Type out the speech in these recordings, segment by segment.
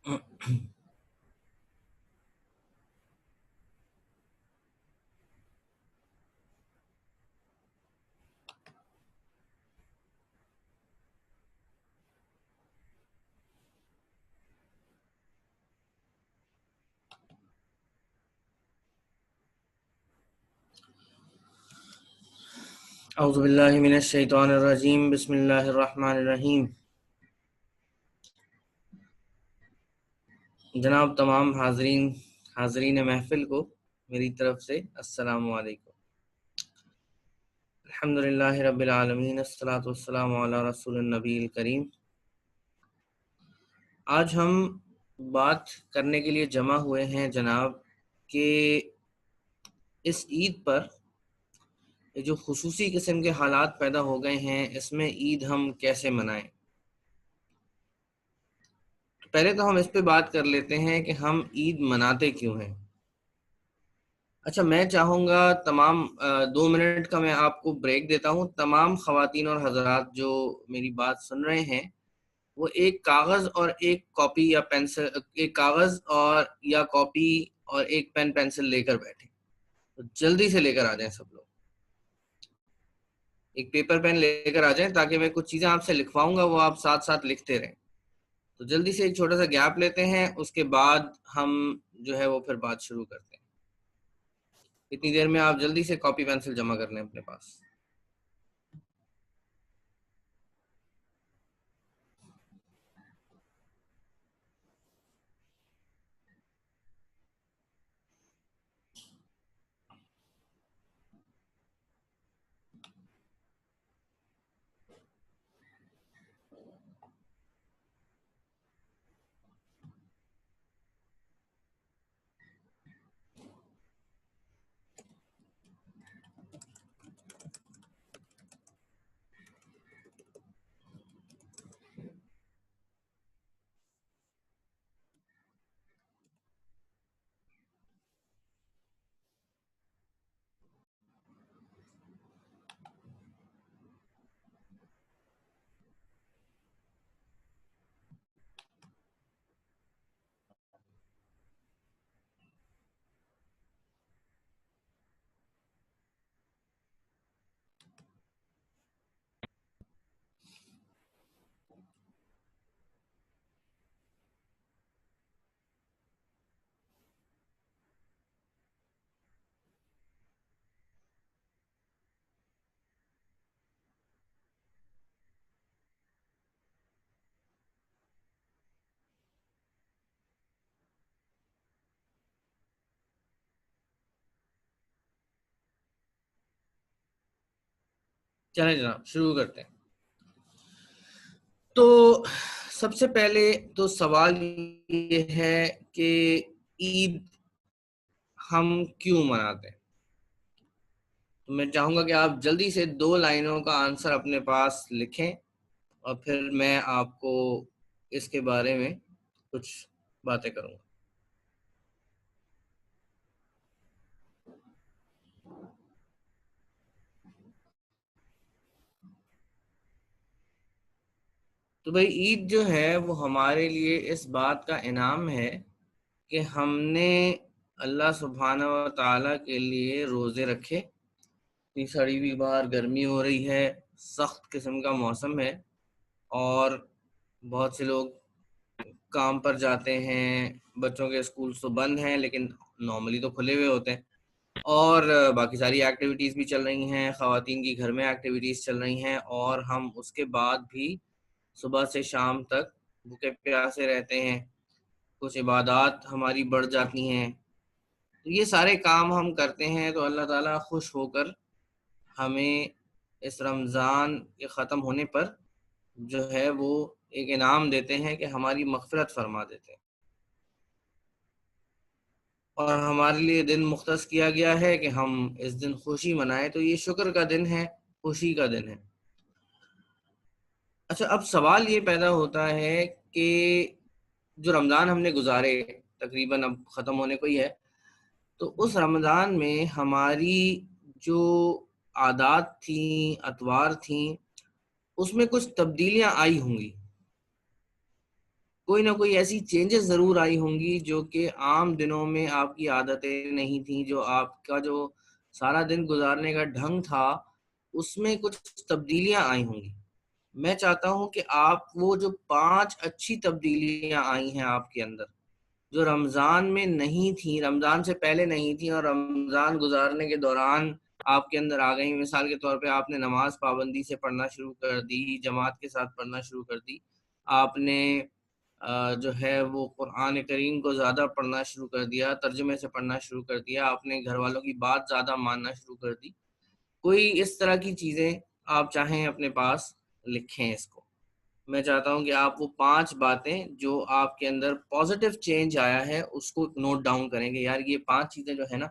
اعوذ باللہ من الشیطان الرجیم، بسم اللہ الرحمن الرحیم۔ جناب تمام حاضرین محفل کو میری طرف سے السلام علیکم۔ الحمدللہ رب العالمین، الصلاۃ والسلام علی رسول النبی الکریم۔ آج ہم بات کرنے کے لیے جمع ہوئے ہیں جناب کہ اس عید پر جو خصوصی قسم کے حالات پیدا ہو گئے ہیں، اس میں عید ہم کیسے منائیں۔ پہلے تو ہم اس پہ بات کر لیتے ہیں کہ ہم عید مناتے کیوں ہیں۔ اچھا، میں چاہوں گا تمام 2 منٹ کا میں آپ کو بریک دیتا ہوں۔ تمام خواتین اور حضرات جو میری بات سن رہے ہیں، وہ ایک کاغذ اور ایک کاپی یا پینسل، ایک کاغذ اور یا کاپی اور ایک پین پینسل لے کر بیٹھیں۔ تو جلدی سے لے کر آ جائیں سب لوگ، ایک پیپر پین لے کر آ جائیں تاکہ میں کچھ چیزیں آپ سے لکھواؤں گا، وہ آپ ساتھ ساتھ لکھتے رہیں۔ تو جلدی سے ایک چھوٹا سا گیپ لیتے ہیں، اس کے بعد ہم جو ہے وہ پھر بات شروع کرتے ہیں۔ اتنی دیر میں آپ جلدی سے کاپی پینسل جمع کر لیں اپنے پاس۔ چلیں جناب شروع کرتے ہیں۔ تو سب سے پہلے تو سوال یہ ہے کہ عید ہم کیوں مناتے ہیں۔ تو میں چاہوں گا کہ آپ جلدی سے 2 لائنوں کا آنسر اپنے پاس لکھیں، اور پھر میں آپ کو اس کے بارے میں کچھ باتیں کروں گا۔ تو بھائی عید جو ہے وہ ہمارے لیے اس بات کا انعام ہے کہ ہم نے اللہ سبحانہ و تعالیٰ کے لیے روزے رکھے۔ اتنی سڑی ہوئی باہر گرمی ہو رہی ہے، سخت قسم کا موسم ہے، اور بہت سے لوگ کام پر جاتے ہیں، بچوں کے اسکولز تو بند ہیں لیکن نارملی تو کھلے ہوئے ہوتے ہیں، اور باقی ساری ایکٹیویٹیز بھی چل رہی ہیں، خواتین کی گھر میں ایکٹیویٹیز چل رہی ہیں، اور ہم اس کے بعد بھی صبح سے شام تک بھوکے پیاسے رہتے ہیں، کچھ عبادات ہماری بڑھ جاتی ہیں۔ تو یہ سارے کام ہم کرتے ہیں تو اللہ تعالیٰ خوش ہو کر ہمیں اس رمضان کے ختم ہونے پر جو ہے وہ ایک انعام دیتے ہیں کہ ہماری مغفرت فرما دیتے ہیں، اور ہمارے لیے دن مختص کیا گیا ہے کہ ہم اس دن خوشی منائیں۔ تو یہ شکر کا دن ہے، خوشی کا دن ہے۔ اچھا، اب سوال یہ پیدا ہوتا ہے کہ جو رمضان ہم نے گزارے، تقریباً اب ختم ہونے کو ہی ہے، تو اس رمضان میں ہماری جو عادات تھیں، اطوار تھیں، اس میں کچھ تبدیلیاں آئی ہوں گی۔ کوئی نہ کوئی ایسی چینجز ضرور آئی ہوں گی جو کہ عام دنوں میں آپ کی عادتیں نہیں تھیں، جو آپ کا جو سارا دن گزارنے کا ڈھنگ تھا اس میں کچھ تبدیلیاں آئی ہوں گی۔ میں چاہتا ہوں کہ آپ وہ جو 5 اچھی تبدیلیاں آئی ہیں آپ کے اندر، جو رمضان میں نہیں تھیں، رمضان سے پہلے نہیں تھیں اور رمضان گزارنے کے دوران آپ کے اندر آ گئی۔ مثال کے طور پہ آپ نے نماز پابندی سے پڑھنا شروع کر دی، جماعت کے ساتھ پڑھنا شروع کر دی، آپ نے جو ہے وہ قرآن کریم کو زیادہ پڑھنا شروع کر دیا، ترجمے سے پڑھنا شروع کر دیا، آپ نے گھر والوں کی بات زیادہ ماننا شروع کر دی۔ کوئی اس طرح کی چیزیں آپ چاہیں اپنے پاس لکھیں اس کو۔ میں چاہتا ہوں کہ آپ وہ 5 باتیں جو آپ کے اندر پازیٹیو چینج آیا ہے اس کو نوٹ ڈاؤن کریں گے، یار یہ 5 چیزیں جو ہے نا،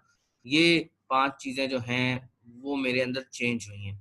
یہ 5 چیزیں جو ہیں وہ میرے اندر چینج ہوئی ہیں۔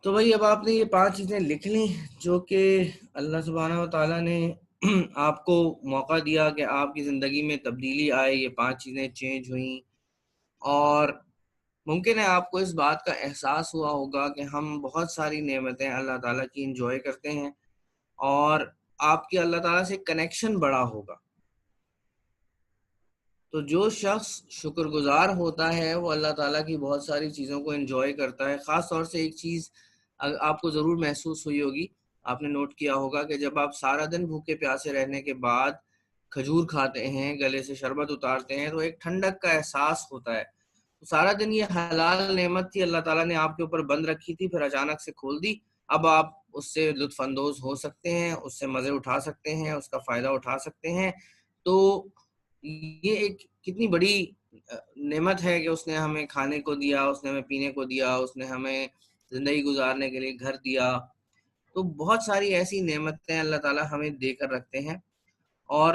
تو بھائی اب آپ نے یہ 5 چیزیں لکھ لیں جو کہ اللہ سبحانہ و تعالیٰ نے آپ کو موقع دیا کہ آپ کی زندگی میں تبدیلی آئے، یہ 5 چیزیں چینج ہوئیں، اور ممکن ہے آپ کو اس بات کا احساس ہوا ہوگا کہ ہم بہت ساری نعمتیں اللہ تعالیٰ کی انجوائے کرتے ہیں اور آپ کی اللہ تعالیٰ سے کنیکشن بڑا ہوگا۔ تو جو شخص شکر گزار ہوتا ہے وہ اللہ تعالیٰ کی بہت ساری چیزوں کو انجوائے کرتا ہے۔ خاص طور سے ایک چیز آپ کو ضرور محسوس ہوئی ہوگی، آپ نے نوٹ کیا ہوگا کہ جب آپ سارا دن بھوکے پیاسے رہنے کے بعد کھجور کھاتے ہیں، گلے سے شربت اتارتے ہیں، تو ایک ٹھنڈک کا احساس ہوتا ہے۔ سارا دن یہ حلال نعمت تھی، اللہ تعالیٰ نے آپ کے اوپر بند رکھی تھی، پھر اچانک سے کھول دی۔ اب آپ اس سے لطف اندوز ہو سکتے ہیں، اس سے مزے اٹھا سکتے ہیں، اس کا فائدہ اٹھا سکتے ہیں۔ تو یہ ایک کتنی بڑی نعمت ہے کہ اس نے ہمیں کھانے کو دیا، اس نے ہمیں پینے کو دیا، اس نے ہمیں زندگی گزارنے کے لیے گھر دیا۔ تو بہت ساری ایسی نعمتیں اللہ تعالیٰ ہمیں دے کر رکھتے ہیں اور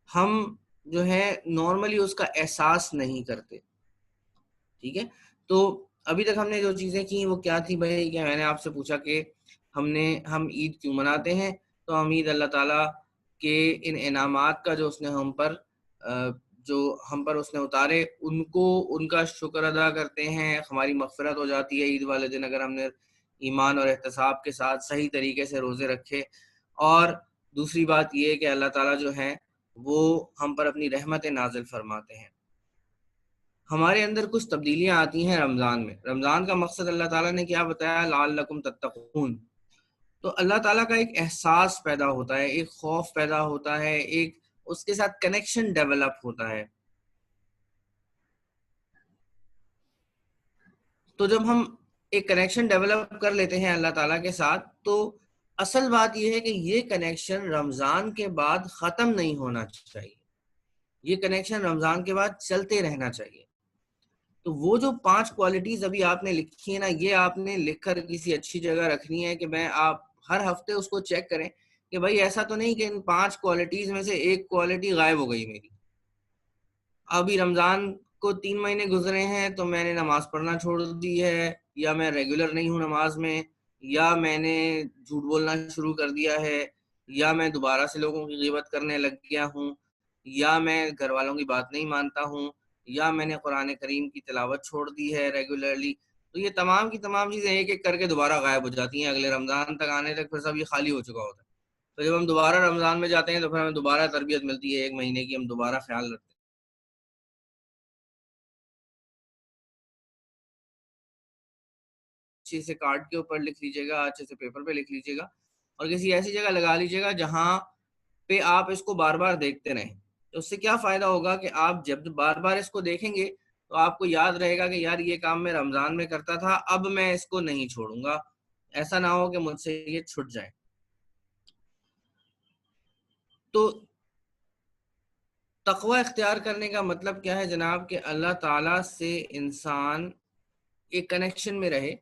ہم جو ہے نارملی اس کا احساس نہیں کرتے۔ ٹھیک ہے، تو ابھی تک ہم نے جو چیزیں کی وہ کیا تھی بھائی؟ کہ میں نے آپ سے پوچھا کہ ہم عید کیوں مناتے ہیں، تو ہم عید اللہ تعالیٰ کے ان انعامات کا جو اس نے ہم پر اس نے اتارے، ان کا شکر ادا کرتے ہیں، ہماری مغفرت ہو جاتی ہے عید والے دن اگر ہم نے ایمان اور احتساب کے ساتھ صحیح طریقے سے روزے رکھے۔ اور دوسری بات یہ کہ اللہ تعالیٰ جو ہیں وہ ہم پر اپنی رحمت نازل فرماتے ہیں۔ ہمارے اندر کچھ تبدیلیاں آتی ہیں رمضان میں۔ رمضان کا مقصد اللہ تعالیٰ نے کیا بتایا؟ لعلکم تتقون۔ تو اللہ تعالیٰ کا ایک احساس پیدا ہوتا ہے، ایک خوف پیدا ہوتا ہے، ایک اس کے ساتھ کنیکشن ڈیولپ ہوتا ہے۔ تو جب ہم ایک کنیکشن ڈیولپ کر لیتے ہیں اللہ تعالیٰ کے ساتھ، تو اصل بات یہ ہے کہ یہ کنیکشن رمضان کے بعد ختم نہیں ہونا چاہیے، یہ کنیکشن رمضان کے بعد چلتے رہنا چاہیے۔ تو وہ جو 5 کوالٹیز ابھی آپ نے لکھی ہے نا، یہ آپ نے لکھ کر کسی اچھی جگہ رکھنی ہے کہ آپ ہر ہفتے اس کو چیک کریں کہ بھائی ایسا تو نہیں کہ ان 5 کوالٹیز میں سے ایک کوالٹی غائب ہو گئی میری۔ ابھی رمضان کو 3 مہینے گزرے ہیں تو میں نے نماز پڑھنا چھوڑ دی ہے، یا میں ریگولر نہیں ہوں نماز میں، یا میں نے جھوٹ بولنا شروع کر دیا ہے، یا میں دوبارہ سے لوگوں کی غیبت کرنے لگ گیا ہوں، یا میں گھر والوں کی بات نہیں مانتا ہوں، یا میں نے قرآن کریم کی تلاوت چھوڑ دی ہے ریگولرلی۔ تو یہ تمام کی تمام چیزیں ایک ایک کر کے دوبارہ غائب ہو جاتی ہیں، اگلے رمضان تک آنے تک پھر سب یہ خالی ہو چکا ہوتا ہے۔ تو جب ہم دوبارہ رمضان میں جاتے ہیں تو پھر ہمیں دوبارہ تربیت ملتی ہے، 1 مہینے کی ہم دوبارہ خیال رکھتے ہیں۔ اچھے سے کارڈ کے اوپر لکھ لیجیے گا، اچھے سے پیپر پہ لکھ لیجیے گا، اور کسی ایسی جگہ لگا لیجیے گا جہاں پہ آپ اس کو بار بار دیکھتے رہیں۔ تو اس سے کیا فائدہ ہوگا کہ آپ جب بار بار اس کو دیکھیں گے تو آپ کو یاد رہے گا کہ یار یہ کام میں رمضان میں کرتا تھا، اب میں اس کو نہیں چھوڑوں گا، ایسا نہ ہو کہ مجھ سے یہ چھٹ جائے۔ تو تقوی اختیار کرنے کا مطلب کیا ہے جناب؟ کہ اللہ تعالیٰ سے انسان ایک کنیکشن میں رہے.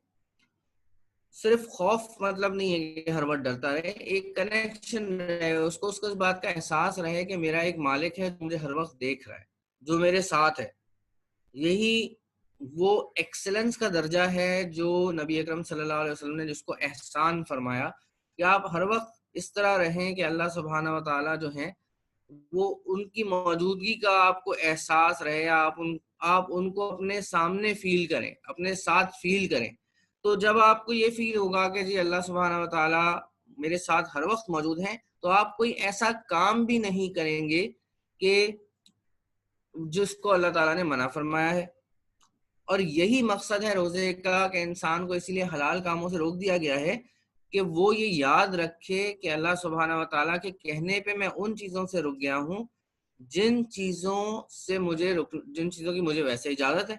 صرف خوف مطلب نہیں ہے کہ ہر وقت ڈرتا رہے، ایک کنیکشن رہے، اس کو اس بات کا احساس رہے کہ میرا ایک مالک ہے جو مجھے ہر وقت دیکھ رہا ہے، جو میرے ساتھ ہے. یہی وہ ایکسلنس کا درجہ ہے جو نبی اکرم صلی اللہ علیہ وسلم نے جس کو احسان فرمایا کہ آپ ہر وقت اس طرح رہیں کہ اللہ سبحانہ و تعالیٰ جو ہیں وہ ان کی موجودگی کا آپ کو احساس رہے، آپ ان کو اپنے سامنے فیل کریں، اپنے ساتھ فیل کریں. تو جب آپ کو یہ فیل ہوگا کہ جی اللہ سبحانہ و تعالیٰ میرے ساتھ ہر وقت موجود ہیں، تو آپ کوئی ایسا کام بھی نہیں کریں گے کہ جس کو اللہ تعالیٰ نے منع فرمایا ہے. اور یہی مقصد ہے روزے کا کہ انسان کو اسی لیے حلال کاموں سے روک دیا گیا ہے کہ وہ یہ یاد رکھے کہ اللہ سبحانہ و تعالیٰ کے کہنے پہ میں ان چیزوں سے رک گیا ہوں جن چیزوں کی مجھے ویسے اجازت ہے.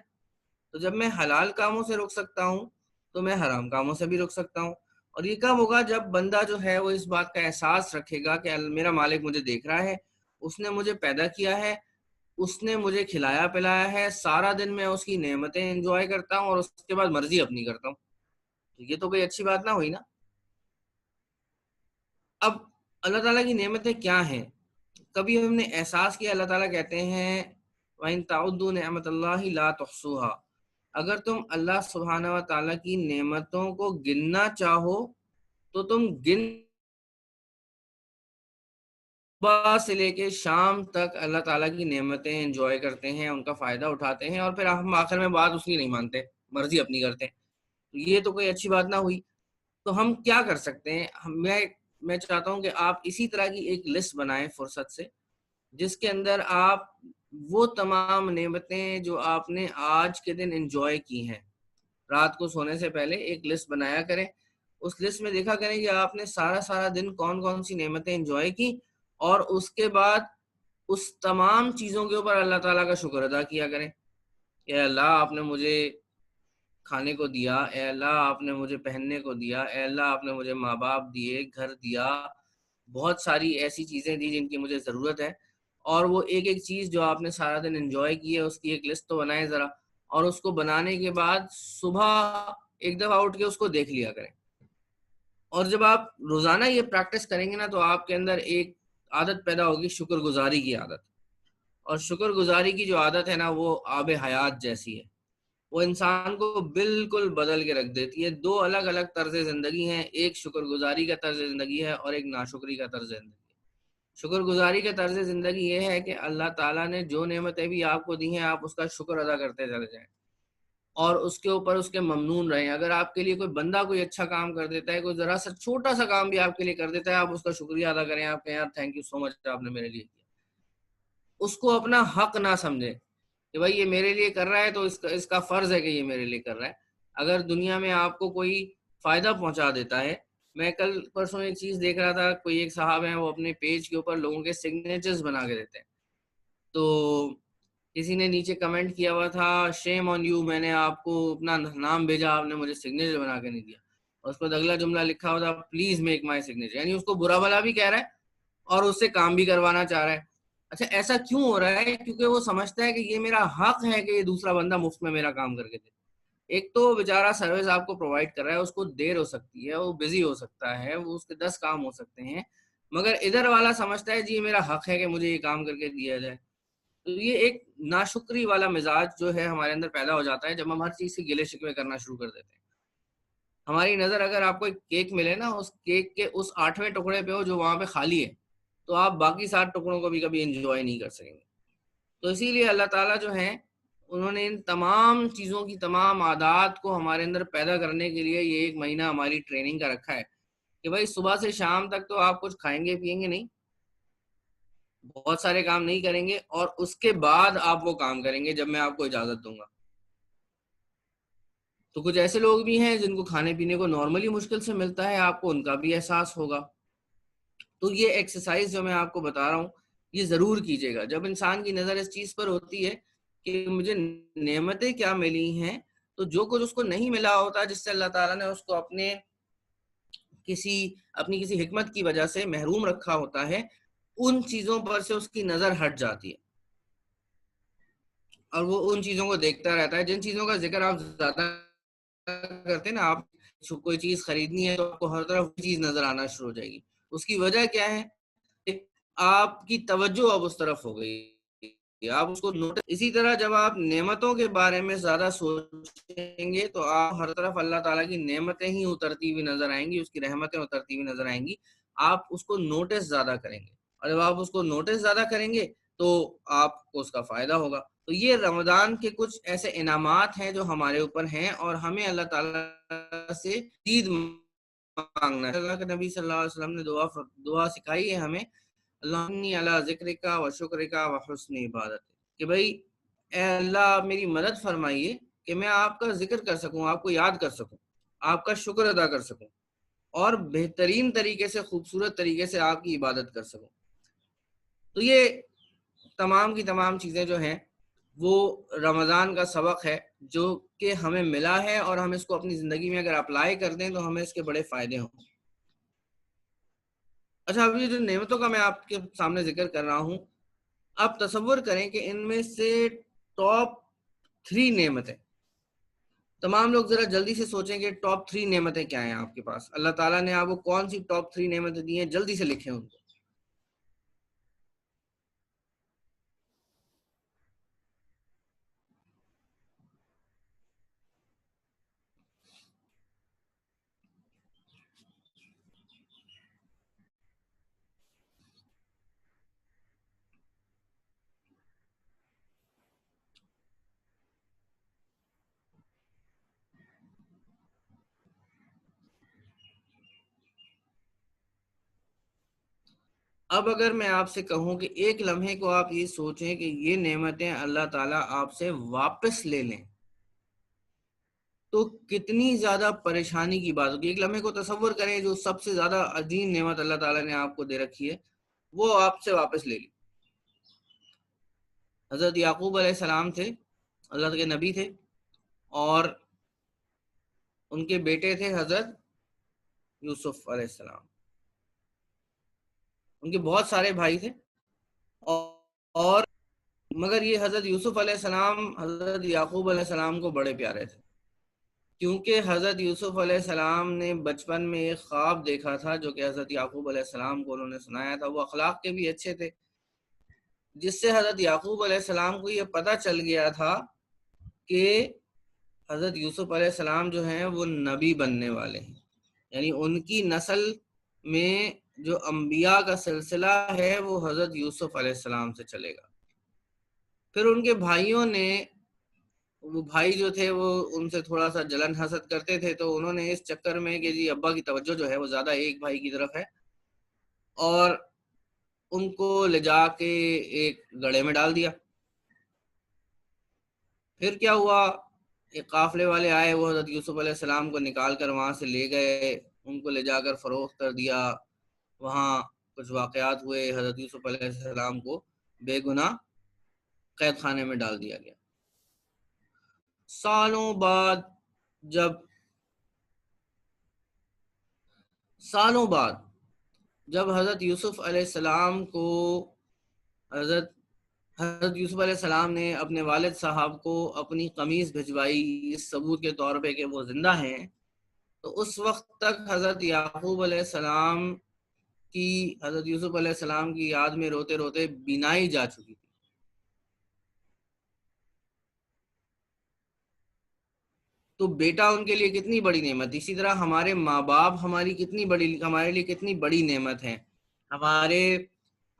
تو جب میں حلال کاموں سے روک سکتا ہوں تو میں حرام کاموں سے بھی روک سکتا ہوں. اور یہ کب ہوگا؟ جب بندہ جو ہے وہ اس بات کا احساس رکھے گا کہ میرا مالک مجھے دیکھ رہا ہے، اس نے مجھے پیدا کیا ہے، اس نے مجھے کھلایا پلایا ہے، سارا دن میں اس کی نعمتیں انجوائے کرتا ہوں اور اس کے بعد مرضی اپنی کرتا ہوں. تو یہ تو کوئی اچھی بات نہ ہوئی نا. اب اللہ تعالیٰ کی نعمتیں کیا ہیں؟ کبھی ہم نے احساس کیا، اللہ تعالیٰ کہتے ہیں وَإِن تَعُدُّوا نِعْمَتَ اللَّهِ لَا تُحْصُوهَا، اگر تم اللہ سبحانہ و تعالیٰ کی نعمتوں کو گننا چاہو تو تم صبح سے لے کے شام تک اللہ تعالیٰ کی نعمتیں انجوائے کرتے ہیں، ان کا فائدہ اٹھاتے ہیں، اور پھر ہم آخر میں بات اس کی نہیں مانتے، مرضی اپنی کرتے ہیں. یہ تو کوئی اچھی بات نہ ہوئی. تو ہم کیا کر سکتے ہیں؟ میں چاہتا ہوں کہ آپ اسی طرح کی ایک لسٹ بنائیں فرصت سے، جس کے اندر آپ وہ تمام نعمتیں جو آپ نے آج کے دن انجوائے کی ہیں، رات کو سونے سے پہلے ایک لسٹ بنایا کریں. اس لسٹ میں دیکھا کریں کہ آپ نے سارا دن کون کون سی نعمتیں انجوائے کی، اور اس کے بعد اس تمام چیزوں کے اوپر اللہ تعالیٰ کا شکر ادا کیا کریں. اے اللہ آپ نے مجھے کھانے کو دیا، اے اللہ آپ نے مجھے پہننے کو دیا، اے اللہ آپ نے مجھے ماں باپ دیے، گھر دیا، بہت ساری ایسی چیزیں دی جن کی مجھے ضرورت ہے. اور وہ ایک ایک چیز جو آپ نے سارا دن انجوائے کی ہے اس کی ایک لسٹ تو بنائیں ذرا، اور اس کو بنانے کے بعد صبح ایک دفعہ اٹھ کے اس کو دیکھ لیا کریں. اور جب آپ روزانہ یہ پریکٹس کریں گے نا تو آپ کے اندر ایک عادت پیدا ہوگی، شکر گزاری کی عادت. اور شکر گزاری کی جو عادت ہے نا وہ آب حیات جیسی ہے، وہ انسان کو بالکل بدل کے رکھ دیتی ہے. دو الگ الگ طرز زندگی ہیں، ایک شکر گزاری کا طرز زندگی ہے اور ایک ناشکری کا طرز زندگی ہے. شکر گزاری کا طرز زندگی یہ ہے کہ اللہ تعالیٰ نے جو نعمتیں بھی آپ کو دی ہیں آپ اس کا شکر ادا کرتے چلے جائیں اور اس کے اوپر اس کے ممنون رہیں. اگر آپ کے لیے کوئی بندہ کوئی اچھا کام کر دیتا ہے، کوئی ذرا سا چھوٹا سا کام بھی آپ کے لیے کر دیتا ہے، آپ اس کا شکریہ ادا کریں، آپ کہیں یار تھینک یو سو مچ، آپ نے میرے لیے کیا. اس کو اپنا حق نہ سمجھیں کہ بھائی یہ میرے لیے کر رہا ہے تو اس کا فرض ہے کہ یہ میرے لیے کر رہا ہے. اگر دنیا میں آپ کو کوئی فائدہ پہنچا دیتا ہے، میں کل پرسوں ایک چیز دیکھ رہا تھا، کوئی ایک صاحب ہیں وہ اپنے پیج کے اوپر لوگوں کے سگنیچرز بنا کے دیتے ہیں. تو کسی نے نیچے کمنٹ کیا ہوا تھا شیم آن یو، میں نے آپ کو اپنا نام بھیجا، آپ نے مجھے سگنیچر بنا کے نہیں دیا. اور اس پر اگلا جملہ لکھا ہوا تھا پلیز میک مائی سگنیچر، یعنی اس کو برا بھلا بھی کہہ رہا ہے اور اس سے کام بھی کروانا چاہ رہا ہے. اچھا ایسا کیوں ہو رہا ہے؟ کیونکہ وہ سمجھتا ہے کہ یہ میرا حق ہے کہ یہ دوسرا بندہ مفت میں میرا کام کر کے دے. ایک تو بیچارہ سروس آپ کو پرووائڈ کر رہا ہے، اس کو دیر ہو سکتی ہے، وہ بزی ہو سکتا ہے، وہ اس کے 10 کام ہو سکتے ہیں، مگر ادھر والا سمجھتا ہے جی میرا حق ہے کہ مجھے یہ کام کر کے دیا جائے. تو یہ ایک ناشکری والا مزاج جو ہے ہمارے اندر پیدا ہو جاتا ہے جب ہم ہر چیز سے گلے شکوے کرنا شروع کر دیتے ہیں. ہماری نظر اگر آپ کو ایک کیک ملے نا، اس کیک کے اس 8ویں ٹکڑے پہ ہو جو وہاں پہ خالی ہے، تو آپ باقی 7 ٹکڑوں کو بھی کبھی انجوائے نہیں کر سکیں گے. تو اسی لیے اللہ تعالیٰ جو ہیں انہوں نے ان تمام چیزوں کی تمام عادات کو ہمارے اندر پیدا کرنے کے لیے یہ ایک مہینہ ہماری ٹریننگ کا رکھا ہے کہ بھائی صبح سے شام تک تو آپ کچھ کھائیں گے پیئیں گے نہیں، بہت سارے کام نہیں کریں گے، اور اس کے بعد آپ وہ کام کریں گے جب میں آپ کو اجازت دوں گا. تو کچھ ایسے لوگ بھی ہیں جن کو کھانے پینے کو نارملی مشکل سے ملتا ہے، آپ کو ان کا بھی احساس ہوگا. تو یہ ایکسرسائز جو میں آپ کو بتا رہا ہوں یہ ضرور کیجیے گا. جب انسان کی نظر اس چیز پر ہوتی ہے کہ مجھے نعمتیں کیا ملی ہیں، تو جو کچھ اس کو نہیں ملا ہوتا جس سے اللہ تعالیٰ نے اس کو اپنی کسی حکمت کی وجہ سے محروم رکھا ہوتا ہے، ان چیزوں پر سے اس کی نظر ہٹ جاتی ہے اور وہ ان چیزوں کو دیکھتا رہتا ہے جن چیزوں کا ذکر آپ زیادہ کرتے ہیں نا. آپ کوئی چیز خریدنی ہے تو آپ کو ہر طرف وہ چیز نظر آنا شروع ہو جائے گی. اس کی وجہ کیا ہے؟ آپ کی توجہ اب اس طرف ہو گئی, آپ اس کو نوٹس. اسی طرح جب آپ نعمتوں کے بارے میں زیادہ سوچیں گے تو آپ ہر طرف اللہ تعالیٰ کی نعمتیں ہی اترتی ہوئی نظر آئیں گی, اس کی رحمتیں اترتی ہوئی نظر آئیں گی. آپ اس کو نوٹس زیادہ کریں گے, اور جب آپ اس کو نوٹس زیادہ کریں گے تو آپ کو اس کا فائدہ ہوگا. تو یہ رمضان کے کچھ ایسے انعامات ہیں جو ہمارے اوپر ہیں, اور ہمیں اللہ تعالیٰ سے عید مانگنا ہے. اللہ کے نبی صلی اللہ علیہ وسلم نے دعا سکھائی ہے ہمیں, اللہ علی ذکر کا و شکر کا و حسن عبادت, کہ بھائی اے اللہ میری مدد فرمائیے کہ میں آپ کا ذکر کر سکوں, آپ کو یاد کر سکوں, آپ کا شکر ادا کر سکوں, اور بہترین طریقے سے, خوبصورت طریقے سے آپ کی عبادت کر سکوں. تو یہ تمام کی تمام چیزیں جو ہیں وہ رمضان کا سبق ہے جو کہ ہمیں ملا ہے, اور ہم اس کو اپنی زندگی میں اگر اپلائی کر دیں تو ہمیں اس کے بڑے فائدے ہوں. اچھا, اب یہ جو نعمتوں کا میں آپ کے سامنے ذکر کر رہا ہوں, آپ تصور کریں کہ ان میں سے ٹاپ 3 نعمتیں, تمام لوگ ذرا جلدی سے سوچیں کہ ٹاپ 3 نعمتیں کیا ہیں آپ کے پاس, اللہ تعالیٰ نے آپ کو کون سی ٹاپ 3 نعمتیں دی ہیں, جلدی سے لکھیں ان کو. اب اگر میں آپ سے کہوں کہ ایک لمحے کو آپ یہ سوچیں کہ یہ نعمتیں اللہ تعالیٰ آپ سے واپس لے لیں, تو کتنی زیادہ پریشانی کی بات ہوگی. ایک لمحے کو تصور کریں جو سب سے زیادہ عظیم نعمت اللہ تعالیٰ نے آپ کو دے رکھی ہے وہ آپ سے واپس لے لی. حضرت یعقوب علیہ السلام تھے, اللہ کے نبی تھے, اور ان کے بیٹے تھے حضرت یوسف علیہ السلام. ان کے بہت سارے بھائی تھے, اور مگر یہ حضرت یوسف علیہ السلام حضرت یعقوب علیہ السلام کو بڑے پیارے تھے, کیونکہ حضرت یوسف علیہ السلام نے بچپن میں ایک خواب دیکھا تھا جو کہ حضرت یعقوب علیہ السلام کو انہوں نے سنایا تھا. وہ اخلاق کے بھی اچھے تھے, جس سے حضرت یعقوب علیہ السلام کو یہ پتہ چل گیا تھا کہ حضرت یوسف علیہ السلام جو ہیں وہ نبی بننے والے ہیں, یعنی ان کی نسل میں جو انبیاء کا سلسلہ ہے وہ حضرت یوسف علیہ السلام سے چلے گا. پھر ان کے بھائیوں نے, وہ بھائی جو تھے وہ ان سے تھوڑا سا جلن حسد کرتے تھے, تو انہوں نے اس چکر میں کہ جی ابا کی توجہ جو ہے وہ زیادہ ایک بھائی کی طرف ہے, اور ان کو لے جا کے ایک گڑھے میں ڈال دیا. پھر کیا ہوا, ایک قافلے والے آئے, وہ حضرت یوسف علیہ السلام کو نکال کر وہاں سے لے گئے, ان کو لے جا کر فروخت کر دیا. وہاں کچھ واقعات ہوئے, حضرت یوسف علیہ السلام کو بے گناہ قید خانے میں ڈال دیا گیا. سالوں بعد جب حضرت یوسف علیہ السلام کو حضرت یوسف علیہ السلام نے اپنے والد صاحب کو اپنی قمیص بھجوائی اس ثبوت کے طور پہ کہ وہ زندہ ہیں, تو اس وقت تک حضرت یعقوب علیہ السلام کی حضرت یوسف علیہ السلام کی یاد میں روتے روتے بینائی جا چکی تھی. تو بیٹا ان کے لیے کتنی بڑی نعمت. اسی طرح ہمارے ماں باپ ہمارے لیے کتنی بڑی نعمت ہے,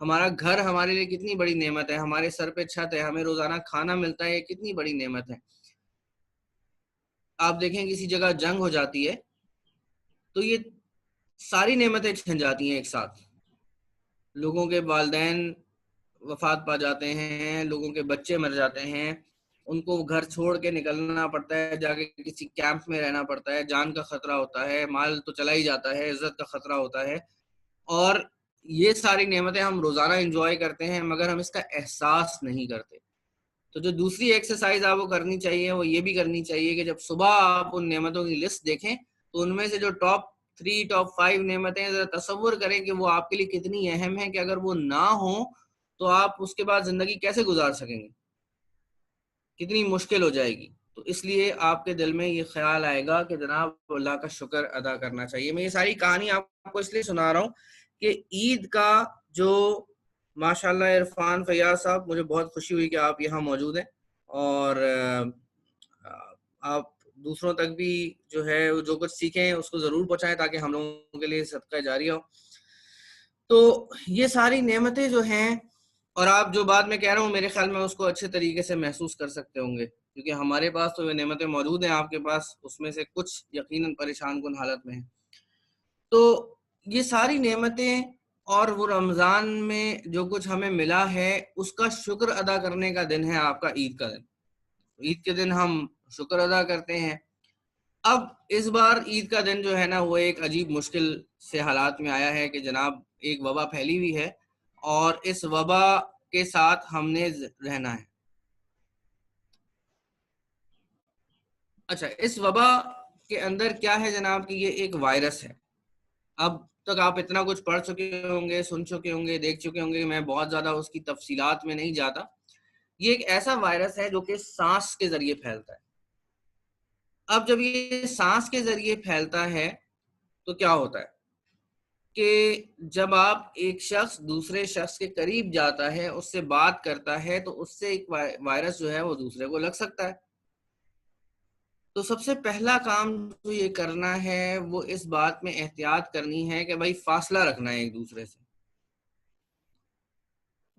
ہمارا گھر ہمارے لیے کتنی بڑی نعمت ہے, ہمارے سر پہ چھت ہے, ہمیں روزانہ کھانا ملتا ہے, کتنی بڑی نعمت ہے. آپ دیکھیں کسی جگہ جنگ ہو جاتی ہے تو یہ ساری نعمتیں چھن جاتی ہیں ایک ساتھ. لوگوں کے والدین وفات پا جاتے ہیں, لوگوں کے بچے مر جاتے ہیں, ان کو گھر چھوڑ کے نکلنا پڑتا ہے, جا کے کسی کیمپ میں رہنا پڑتا ہے, جان کا خطرہ ہوتا ہے, مال تو چلا ہی جاتا ہے, عزت کا خطرہ ہوتا ہے, اور یہ ساری نعمتیں ہم روزانہ انجوائے کرتے ہیں مگر ہم اس کا احساس نہیں کرتے. تو جو دوسری ایکسرسائز آپ کو کرنی چاہیے وہ یہ بھی کرنی چاہیے کہ جب صبح آپ ان نعمتوں کی لسٹ دیکھیں تو ان میں سے جو ٹاپ ٹاپ 5 نعمتیں ذرا تصور کریں کہ وہ آپ کے لیے کتنی اہم ہیں کہ اگر وہ نہ ہوں تو آپ اس کے بعد زندگی کیسے گزار سکیں گے، کتنی مشکل ہو جائے گی. تو اس لیے آپ کے دل میں یہ خیال آئے گا کہ جناب اللہ کا شکر ادا کرنا چاہیے. میں یہ ساری کہانی آپ کو اس لیے سنا رہا ہوں کہ عید کا جو ماشاءاللہ عرفان فیاض صاحب، مجھے بہت خوشی ہوئی کہ آپ یہاں موجود ہیں، اور آپ دوسروں تک بھی جو ہے جو کچھ سیکھیں اس کو ضرور پہنچائیں تاکہ ہم لوگوں کے لیے صدقہ جاریہ ہو. تو یہ ساری نعمتیں جو ہیں، اور آپ جو بات میں کہہ رہا ہوں میرے خیال میں اس کو اچھے طریقے سے محسوس کر سکتے ہوں گے، کیونکہ ہمارے پاس تو یہ نعمتیں موجود ہیں، آپ کے پاس اس میں سے کچھ یقیناً پریشان کن حالت میں ہیں. تو یہ ساری نعمتیں اور وہ رمضان میں جو کچھ ہمیں ملا ہے اس کا شکر ادا کرنے کا دن ہے آپ کا عید کا دن. عید کے دن ہم شکر ادا کرتے ہیں. اب اس بار عید کا دن جو ہے نا وہ ایک عجیب مشکل سے حالات میں آیا ہے کہ جناب ایک وبا پھیلی ہوئی ہے اور اس وبا کے ساتھ ہم نے رہنا ہے. اچھا، اس وبا کے اندر کیا ہے جناب کہ یہ ایک وائرس ہے. اب تک آپ اتنا کچھ پڑھ چکے ہوں گے، سن چکے ہوں گے، دیکھ چکے ہوں گے، میں بہت زیادہ اس کی تفصیلات میں نہیں جاتا. یہ ایک ایسا وائرس ہے جو کہ سانس کے ذریعے پھیلتا ہے. اب جب یہ سانس کے ذریعے پھیلتا ہے تو کیا ہوتا ہے کہ جب آپ ایک شخص دوسرے شخص کے قریب جاتا ہے، اس سے بات کرتا ہے، تو اس سے ایک وائرس جو ہے وہ دوسرے کو لگ سکتا ہے. تو سب سے پہلا کام جو یہ کرنا ہے وہ اس بات میں احتیاط کرنی ہے کہ بھائی فاصلہ رکھنا ہے ایک دوسرے سے.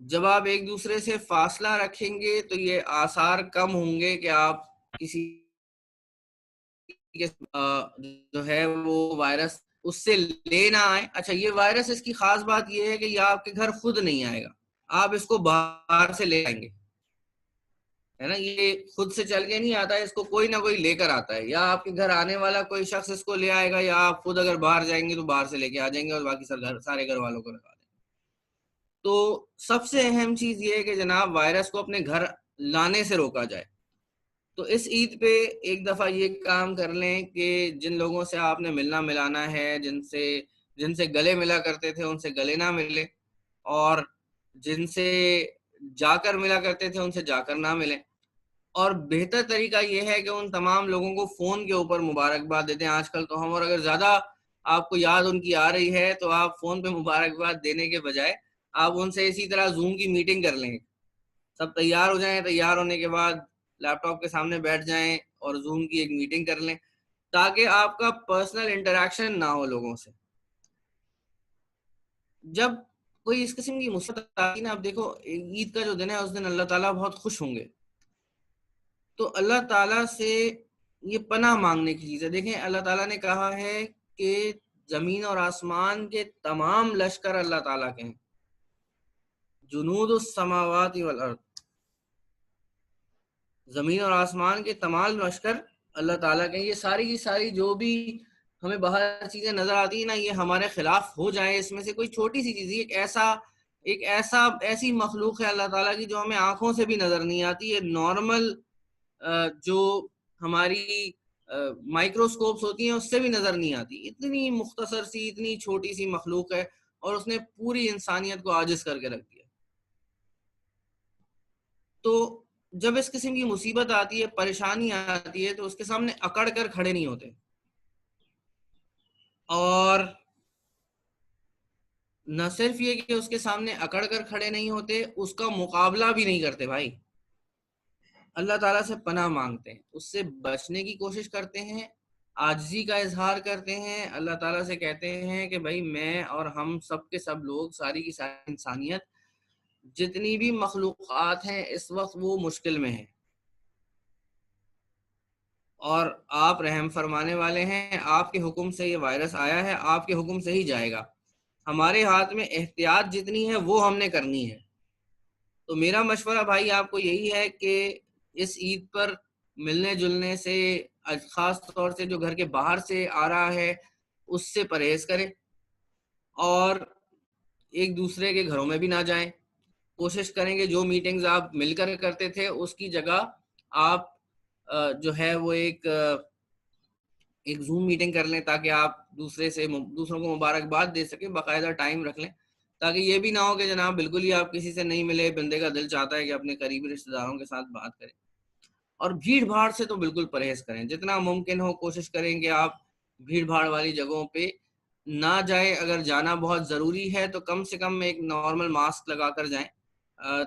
جب آپ ایک دوسرے سے فاصلہ رکھیں گے تو یہ آثار کم ہوں گے کہ آپ کسی جو ہے وہ وائرس اس سے لے نہ آئے. اچھا، یہ وائرس اس کی خاص بات یہ ہے کہ یہ آپ کے گھر خود نہیں آئے گا، آپ اس کو باہر سے لے آئیں گے، ہے نا. یہ خود سے چل کے نہیں آتا ہے، اس کو کوئی نہ کوئی لے کر آتا ہے. یا آپ کے گھر آنے والا کوئی شخص اس کو لے آئے گا، یا آپ خود اگر باہر جائیں گے تو باہر سے لے کے آ جائیں گے اور باقی سارے گھر والوں کو لگا دیں گے. تو سب سے اہم چیز یہ ہے کہ جناب وائرس کو اپنے گھر لانے سے روکا جائے. تو اس عید پہ ایک دفعہ یہ کام کر لیں کہ جن لوگوں سے آپ نے ملنا ملانا ہے، جن سے گلے ملا کرتے تھے ان سے گلے نہ ملے، اور جن سے جا کر ملا کرتے تھے ان سے جا کر نہ ملیں. اور بہتر طریقہ یہ ہے کہ ان تمام لوگوں کو فون کے اوپر مبارکباد دیتے ہیں آج کل تو ہم، اور اگر زیادہ آپ کو یاد ان کی آ رہی ہے تو آپ فون پہ مبارکباد دینے کے بجائے آپ ان سے اسی طرح زوم کی میٹنگ کر لیں. سب تیار ہو جائیں، تیار ہونے کے بعد لیپ ٹاپ کے سامنے بیٹھ جائیں اور زوم کی ایک میٹنگ کر لیں تاکہ آپ کا پرسنل انٹریکشن نہ ہو لوگوں سے. جب کوئی اس قسم کی مصیبت آتی نا، اب دیکھو عید کا جو دن ہے اس دن اللہ تعالیٰ بہت خوش ہوں گے، تو اللہ تعالیٰ سے یہ پناہ مانگنے کی چیز ہے. دیکھیں اللہ تعالیٰ نے کہا ہے کہ زمین اور آسمان کے تمام لشکر اللہ تعالیٰ کے ہیں، جنود السماوات والارض. زمین اور آسمان کے تمام لشکر اللہ تعالیٰ کے ہیں. یہ ساری کی ساری جو بھی ہمیں باہر چیزیں نظر آتی ہیں نا، یہ ہمارے خلاف ہو جائیں، اس میں سے کوئی چھوٹی سی چیز، ایسی مخلوق ہے اللہ تعالیٰ کی جو ہمیں آنکھوں سے بھی نظر نہیں آتی. یہ نارمل جو ہماری مائکروسکوپس ہوتی ہیں اس سے بھی نظر نہیں آتی. اتنی مختصر سی، اتنی چھوٹی سی مخلوق ہے اور اس نے پوری انسانیت کو عاجز کر کے رکھ دیا. تو جب اس قسم کی مصیبت آتی ہے، پریشانی آتی ہے، تو اس کے سامنے اکڑ کر کھڑے نہیں ہوتے، اور نہ صرف یہ کہ اس کے سامنے اکڑ کر کھڑے نہیں ہوتے، اس کا مقابلہ بھی نہیں کرتے بھائی. اللہ تعالیٰ سے پناہ مانگتے ہیں، اس سے بچنے کی کوشش کرتے ہیں، عاجزی کا اظہار کرتے ہیں، اللہ تعالیٰ سے کہتے ہیں کہ بھائی میں اور ہم سب کے سب لوگ، ساری کی ساری انسانیت، جتنی بھی مخلوقات ہیں اس وقت وہ مشکل میں ہیں، اور آپ رحم فرمانے والے ہیں. آپ کے حکم سے یہ وائرس آیا ہے، آپ کے حکم سے ہی جائے گا. ہمارے ہاتھ میں احتیاط جتنی ہے وہ ہم نے کرنی ہے. تو میرا مشورہ بھائی آپ کو یہی ہے کہ اس عید پر ملنے جلنے سے، خاص طور سے جو گھر کے باہر سے آ رہا ہے اس سے پرہیز کریں، اور ایک دوسرے کے گھروں میں بھی نہ جائیں. کوشش کریں کہ جو میٹنگز آپ مل کر کرتے تھے اس کی جگہ آپ جو ہے وہ ایک ایک زوم میٹنگ کر لیں تاکہ آپ دوسروں کو مبارکباد دے سکیں، باقاعدہ ٹائم رکھ لیں تاکہ یہ بھی نہ ہو کہ جناب بالکل ہی آپ کسی سے نہیں ملے، بندے کا دل چاہتا ہے کہ اپنے قریبی رشتہ داروں کے ساتھ بات کریں. اور بھیڑ بھاڑ سے تو بالکل پرہیز کریں، جتنا ممکن ہو کوشش کریں کہ آپ بھیڑ بھاڑ والی جگہوں پہ نہ جائیں. اگر جانا بہت ضروری ہے تو کم سے کم ایک نارمل ماسک لگا کر جائیں،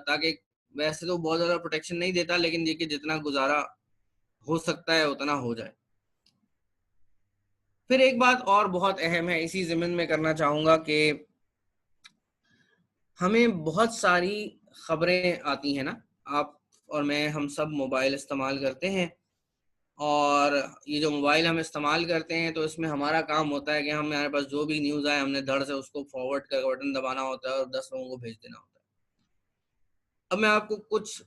تاکہ ویسے تو بہت زیادہ پروٹیکشن نہیں دیتا لیکن یہ کہ جتنا گزارا ہو سکتا ہے اتنا ہو جائے. پھر ایک بات اور بہت اہم ہے، اسی ضمن میں کرنا چاہوں گا کہ ہمیں بہت ساری خبریں آتی ہیں نا، آپ اور میں ہم سب موبائل استعمال کرتے ہیں، اور یہ جو موبائل ہم استعمال کرتے ہیں تو اس میں ہمارا کام ہوتا ہے کہ ہمارے پاس جو بھی نیوز آئے ہم نے دھڑ سے اس کو فارورڈ کر بٹن دبانا ہوتا ہے اور 10 لوگوں کو بھیج دینا ہوتا ہے. اب میں آپ کو کچھ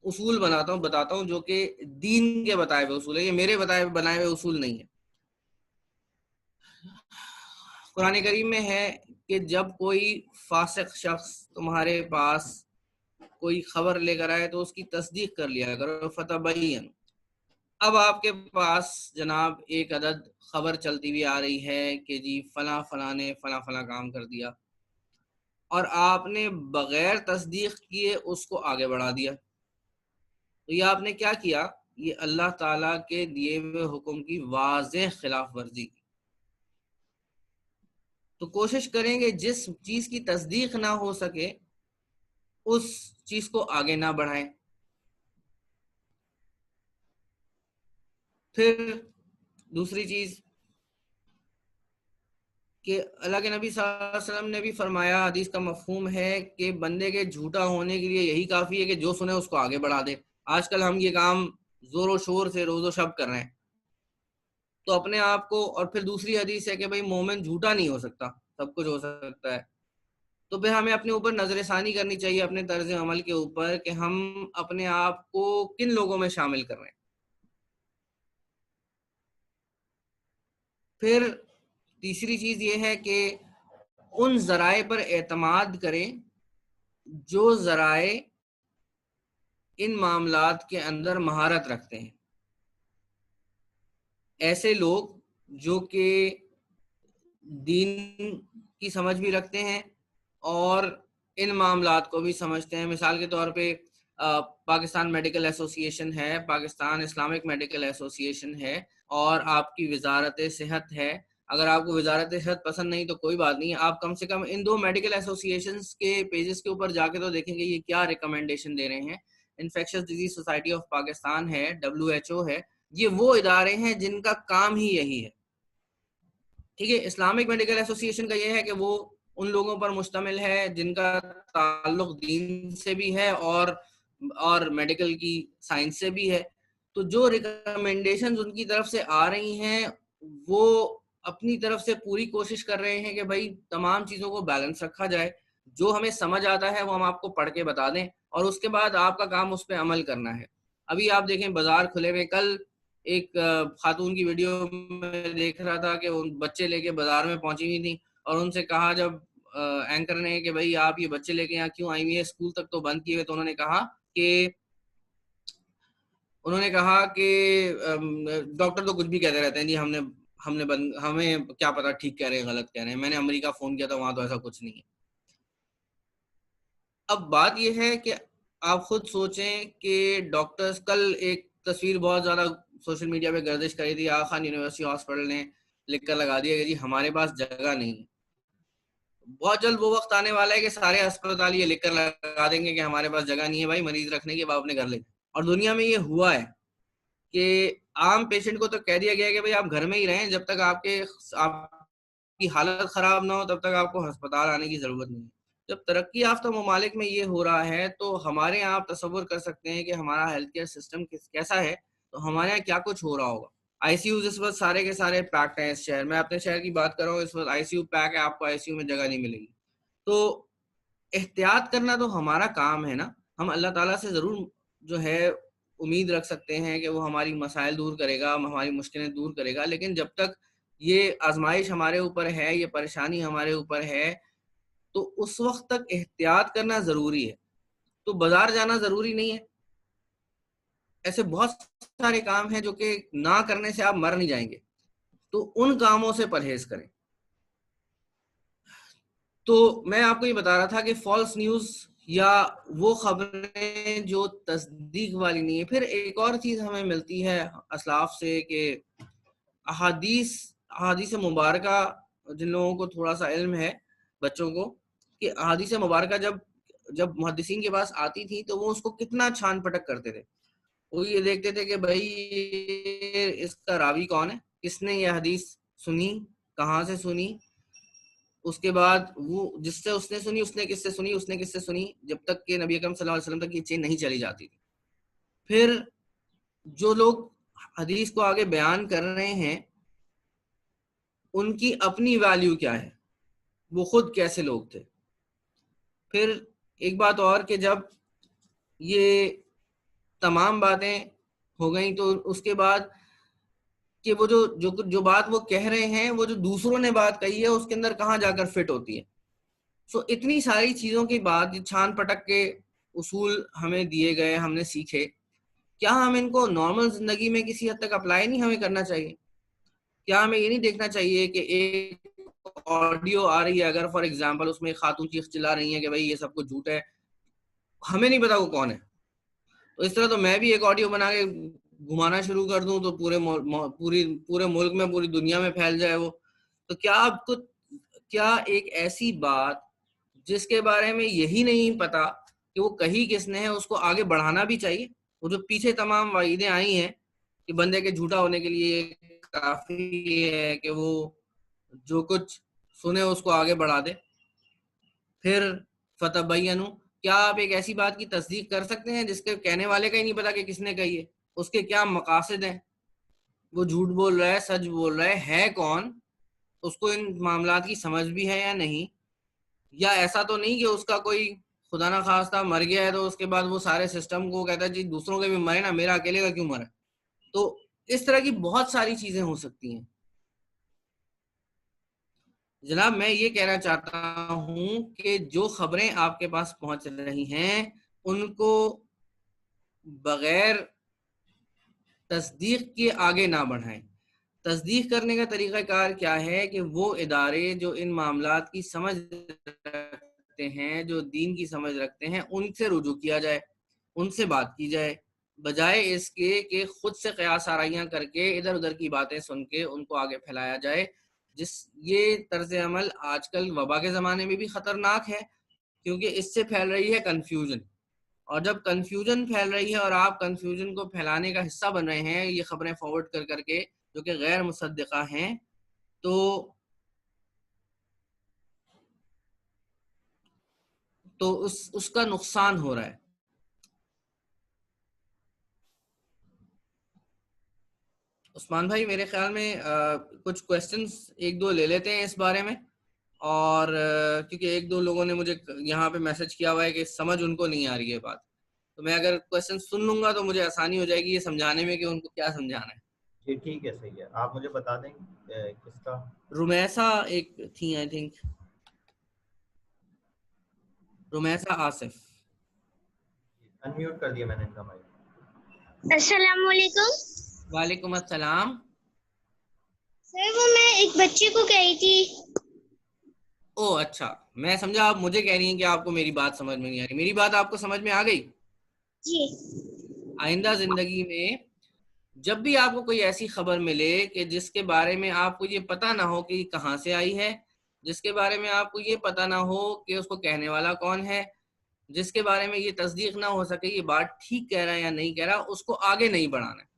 اصول بتاتا ہوں جو کہ دین کے بتائے ہوئے اصول ہے، یہ میرے بنائے ہوئے اصول نہیں ہے. قرآن کریم میں ہے کہ جب کوئی فاسق شخص تمہارے پاس کوئی خبر لے کر آئے تو اس کی تصدیق کر لیا کرو، فتبین. اب آپ کے پاس جناب ایک عدد خبر چلتی ہوئی آ رہی ہے کہ جی فلاں فلاں نے فلاں فلاں کام کر دیا، اور آپ نے بغیر تصدیق کیے اس کو آگے بڑھا دیا، تو یہ آپ نے کیا کیا؟ یہ اللہ تعالیٰ کے دیے ہوئے حکم کی واضح خلاف ورزی کی. تو کوشش کریں گے جس چیز کی تصدیق نہ ہو سکے اس چیز کو آگے نہ بڑھائیں. پھر دوسری چیز کہ اللہ کے نبی صلی اللہ علیہ وسلم نے بھی فرمایا، حدیث کا مفہوم ہے کہ بندے کے جھوٹا ہونے کے لیے یہی کافی ہے کہ جو سنے اس کو آگے بڑھا دے. آج کل ہم یہ کام زور و شور سے روز و شب کر رہے ہیں، تو اپنے آپ کو. اور پھر دوسری حدیث ہے کہ بھئی مومن جھوٹا نہیں ہو سکتا، سب کچھ ہو سکتا ہے. تو پھر ہمیں اپنے اوپر نظر ثانی کرنی چاہیے، اپنے طرز عمل کے اوپر، کہ ہم اپنے آپ کو کن لوگوں میں شامل کر رہے ہیں. پھر تیسری چیز یہ ہے کہ ان ذرائع پر اعتماد کریں جو ذرائع ان معاملات کے اندر مہارت رکھتے ہیں. ایسے لوگ جو کہ دین کی سمجھ بھی رکھتے ہیں اور ان معاملات کو بھی سمجھتے ہیں. مثال کے طور پہ پاکستان میڈیکل ایسوسی ایشن ہے، پاکستان اسلامک میڈیکل ایسوسی ایشن ہے، اور آپ کی وزارت صحت ہے. اگر آپ کو وزارت صحت پسند نہیں تو کوئی بات نہیں، آپ کم سے کم ان دو میڈیکل ایسوسی ایشنز کے پیجز کے اوپر جا کے تو دیکھیں گے یہ کیا ریکمنڈیشن دے رہے ہیں. Infectious disease society of Pakistan ہے، WHO ہے، یہ وہ ادارے ہیں جن کا کام ہی یہی ہے. ٹھیک ہے. اسلامک میڈیکل ایسوسی ایشن کا یہ ہے کہ وہ ان لوگوں پر مشتمل ہے جن کا تعلق دین سے بھی ہے اور میڈیکل کی سائنس سے بھی ہے. تو جو ریکمنڈیشنز ان کی طرف سے آ رہی ہیں وہ اپنی طرف سے پوری کوشش کر رہے ہیں کہ بھائی تمام چیزوں کو بیلنس رکھا جائے. جو ہمیں سمجھ آتا ہے وہ ہم آپ کو پڑھ کے بتا دیں اور اس کے بعد آپ کا کام اس پہ عمل کرنا ہے. ابھی آپ دیکھیں بازار کھلے ہوئے، کل ایک خاتون کی ویڈیو میں دیکھ رہا تھا کہ بچے لے کے بازار میں پہنچی ہوئی تھیں اور ان سے کہا جب اینکر نے کہ بھائی آپ یہ بچے لے کے یہاں کیوں آئی ہوئی ہے، اسکول تک تو بند کیے ہوئے، تو انہوں نے کہا کہ ڈاکٹر تو کچھ بھی کہتے رہتے ہیں جی، ہمیں کیا پتا ٹھیک کہہ رہے ہیں غلط کہہ رہے ہیں، میں نے امریکہ فون کیا تھا وہاں تو ایسا کچھ نہیں ہے. اب بات یہ ہے کہ آپ خود سوچیں کہ ڈاکٹرز، کل ایک تصویر بہت زیادہ سوشل میڈیا پہ گردش کری تھی، آغا خان یونیورسٹی ہاسپٹل نے لکھ کر لگا دیا کہ جی ہمارے پاس جگہ نہیں ہے. بہت جلد وہ وقت آنے والا ہے کہ سارے اسپتال یہ لکھ کر لگا دیں گے کہ ہمارے پاس جگہ نہیں ہے بھائی، مریض رکھنے کی، آپ اپنے گھر لے. اور دنیا میں یہ ہوا ہے کہ عام پیشنٹ کو تو کہہ دیا گیا ہے کہ بھائی آپ گھر میں ہی رہیں، جب تک آپ کی حالت خراب نہ ہو تب تک آپ کو ہسپتال آنے کی ضرورت نہیں. جب ترقی یافتہ ممالک میں یہ ہو رہا ہے تو ہمارے یہاں آپ تصور کر سکتے ہیں کہ ہمارا ہیلتھ کیئر سسٹم کیسا ہے. تو ہمارے یہاں کیا کچھ ہو رہا ہوگا. آئی سی یوز اس وقت سارے کے سارے پیکڈ ہیں. اس شہر میں، اپنے شہر کی بات کر رہا ہوں، اس وقت آئی سی یو پیک ہے، آپ کو آئی سی یو میں جگہ نہیں ملے گی. تو احتیاط کرنا تو ہمارا کام ہے نا. ہم اللہ تعالیٰ سے ضرور جو ہے امید رکھ سکتے ہیں کہ وہ ہماری مسائل دور کرے گا، ہماری مشکلیں دور کرے گا، لیکن جب تک یہ آزمائش ہمارے اوپر ہے، یہ پریشانی ہمارے اوپر ہے، تو اس وقت تک احتیاط کرنا ضروری ہے. تو بازار جانا ضروری نہیں ہے. ایسے بہت سارے کام ہیں جو کہ نہ کرنے سے آپ مر نہیں جائیں گے. تو ان کاموں سے پرہیز کریں. تو میں آپ کو یہ بتا رہا تھا کہ فالس نیوز یا وہ خبریں جو تصدیق والی نہیں ہے. پھر ایک اور چیز ہمیں ملتی ہے اسلاف سے کہ احادیث مبارکہ، جن لوگوں کو تھوڑا سا علم ہے بچوں کو، کہ احادیث مبارکہ جب محدثین کے پاس آتی تھی تو وہ اس کو کتنا چھان پٹک کرتے تھے. وہ یہ دیکھتے تھے کہ بھائی اس کا راوی کون ہے، کس نے یہ حدیث سنی، کہاں سے سنی، اس کے بعد وہ جس سے اس نے سنی اس نے کس سے سنی، جب تک کہ نبی اکرم صلی اللہ علیہ وسلم تک یہ چین نہیں چلی جاتی تھی. پھر جو لوگ حدیث کو آگے بیان کر رہے ہیں ان کی اپنی ویلیو کیا ہے، وہ خود کیسے لوگ تھے. پھر ایک بات اور کہ جب یہ تمام باتیں ہو گئیں تو اس کے بعد کہ وہ جو بات وہ کہہ رہے ہیں وہ جو دوسروں نے بات کہی ہے اس کے اندر کہاں جا کر فٹ ہوتی ہے. سو اتنی ساری چیزوں کی بات چھان پٹک کے اصول ہمیں دیے گئے، ہم نے سیکھے، کیا ہم ان کو نارمل زندگی میں کسی حد تک اپلائی نہیں ہمیں کرنا چاہیے؟ کیا ہمیں یہ نہیں دیکھنا چاہیے کہ ایک آڈیو آ رہی ہے اگر فار ایگزامپل اس میں خاتون چیخ چلا رہی ہیں کہ بھائی یہ سب کچھ جھوٹ ہے، ہمیں نہیں پتا وہ کون ہے، تو اس طرح تو میں بھی ایک آڈیو بنا کے گھمانا شروع کر دوں تو پورے ملک میں، پوری دنیا میں پھیل جائے وہ. تو کیا ایک ایسی بات جس کے بارے میں یہی نہیں پتا کہ وہ کہی کس نے ہے اس کو آگے بڑھانا بھی چاہیے؟ وہ جو پیچھے تمام وعیدیں آئی ہیں کہ بندے کے جھوٹا ہونے کے لیے کافی ہے کہ وہ جو کچھ سنے اس کو آگے بڑھا دے. پھر فتبینوا، کیا آپ ایک ایسی بات کی تصدیق کر سکتے ہیں جس کے کہنے والے کا ہی نہیں پتا کہ کس نے کہی ہے، اس کے کیا مقاصد ہیں، وہ جھوٹ بول رہا ہے سچ بول رہا ہے کون، اس کو ان معاملات کی سمجھ بھی ہے یا نہیں، یا ایسا تو نہیں کہ اس کا کوئی خدا نہ خواستہ مر گیا ہے تو اس کے بعد وہ سارے سسٹم کو کہتا ہے جی دوسروں کے بھی مرے نا، میرا اکیلے کا کیوں مرا. تو اس طرح کی بہت ساری چیزیں ہو سکتی ہیں. جناب میں یہ کہنا چاہتا ہوں کہ جو خبریں آپ کے پاس پہنچ رہی ہیں ان کو بغیر تصدیق کے آگے نہ بڑھائیں. تصدیق کرنے کا طریقہ کار کیا ہے کہ وہ ادارے جو ان معاملات کی سمجھ رکھتے ہیں، جو دین کی سمجھ رکھتے ہیں، ان سے رجوع کیا جائے، ان سے بات کی جائے، بجائے اس کے کہ خود سے قیاس آرائیاں کر کے ادھر ادھر کی باتیں سن کے ان کو آگے پھیلایا جائے. یہ طرز عمل آج کل وبا کے زمانے میں بھی خطرناک ہے کیونکہ اس سے پھیل رہی ہے کنفیوژن، اور جب کنفیوژن پھیل رہی ہے اور آپ کنفیوژن کو پھیلانے کا حصہ بن رہے ہیں یہ خبریں فارورڈ کر کے جو کہ غیر مصدقہ ہیں، تو اس کا نقصان ہو رہا ہے. عثمان بھائی میرے خیال میں کچھ کویسچنز ایک دو لے لیتے ہیں اس بارے میں، اور کیونکہ ایک دو لوگوں نے مجھے یہاں پہ میسج کیا ہوا ہے کہ سمجھ ان کو نہیں آ رہی ہے بات، تو میں اگر کویسچن سن لوں گا تو مجھے آسانی ہو جائے گی یہ سمجھانے میں کہ ان کو کیا سمجھانا ہے. جی ٹھیک ہے، صحیح ہے. آپ مجھے بتا دیں کس کا؟ رمیسا ایک تھی آئی تھنک، رمیسا آصف. انمیوٹ کر دیا میں نے ان کا مائک. السلام علیکم. وعلیکم السلام. سر وہ میں ایک بچے کو کہہ رہی تھی. او اچھا، میں سمجھا آپ مجھے کہہ رہی ہیں کہ آپ کو میری بات سمجھ میں نہیں آ رہی. میری بات آپ کو سمجھ میں آ گئی؟ جی. آئندہ زندگی میں جب بھی آپ کو کوئی ایسی خبر ملے کہ جس کے بارے میں آپ کو یہ پتہ نہ ہو کہ یہ کہاں سے آئی ہے، جس کے بارے میں آپ کو یہ پتہ نہ ہو کہ اس کو کہنے والا کون ہے، جس کے بارے میں یہ تصدیق نہ ہو سکے یہ بات ٹھیک کہہ رہا ہے یا نہیں کہہ رہا، اس کو آگے نہیں بڑھانا ہے.